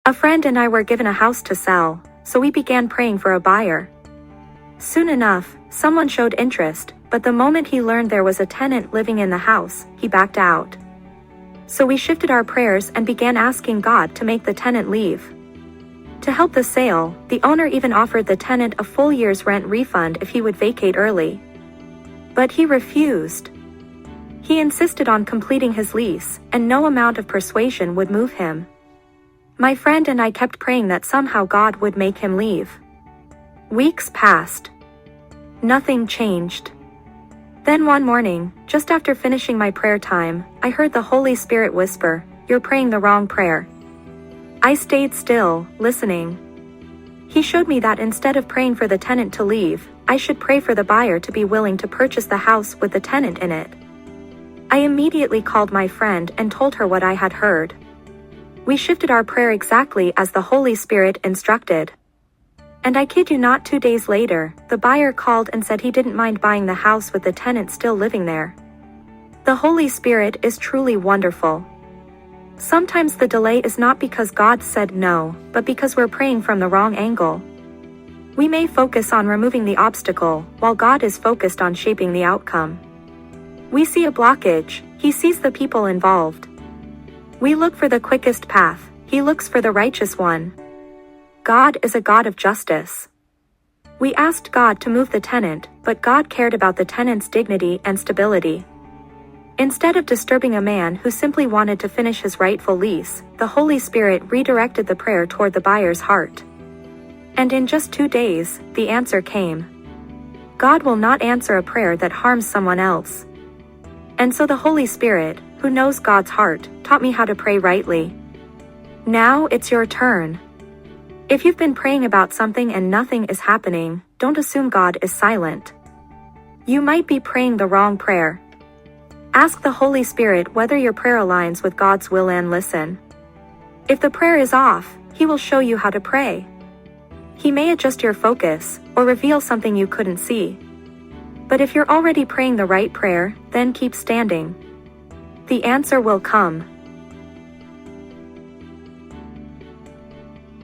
A friend and I were given a house to sell, so we began praying for a buyer. Soon enough, someone showed interest, but the moment he learned there was a tenant living in the house, he backed out. So we shifted our prayers and began asking God to make the tenant leave. To help the sale, the owner even offered the tenant a full year's rent refund if he would vacate early. But he refused. He insisted on completing his lease, and no amount of persuasion would move him. My friend and I kept praying that somehow God would make him leave. Weeks passed. Nothing changed. Then one morning, just after finishing my prayer time, I heard the Holy Spirit whisper, "You're praying the wrong prayer." I stayed still, listening. He showed me that instead of praying for the tenant to leave, I should pray for the buyer to be willing to purchase the house with the tenant in it. I immediately called my friend and told her what I had heard. We shifted our prayer exactly as the Holy Spirit instructed. And I kid you not, 2 days later, the buyer called and said he didn't mind buying the house with the tenant still living there. The Holy Spirit is truly wonderful. Sometimes the delay is not because God said no, but because we're praying from the wrong angle. We may focus on removing the obstacle, while God is focused on shaping the outcome. We see a blockage, He sees the people involved. We look for the quickest path, He looks for the righteous one. God is a God of justice. We asked God to move the tenant, but God cared about the tenant's dignity and stability. Instead of disturbing a man who simply wanted to finish his rightful lease, the Holy Spirit redirected the prayer toward the buyer's heart. And in just 2 days, the answer came. God will not answer a prayer that harms someone else. And so the Holy Spirit, who knows God's heart, taught me how to pray rightly. Now it's your turn. If you've been praying about something and nothing is happening, don't assume God is silent. You might be praying the wrong prayer. Ask the Holy Spirit whether your prayer aligns with God's will and listen. If the prayer is off, He will show you how to pray. He may adjust your focus, or reveal something you couldn't see. But if you're already praying the right prayer, then keep standing. The answer will come.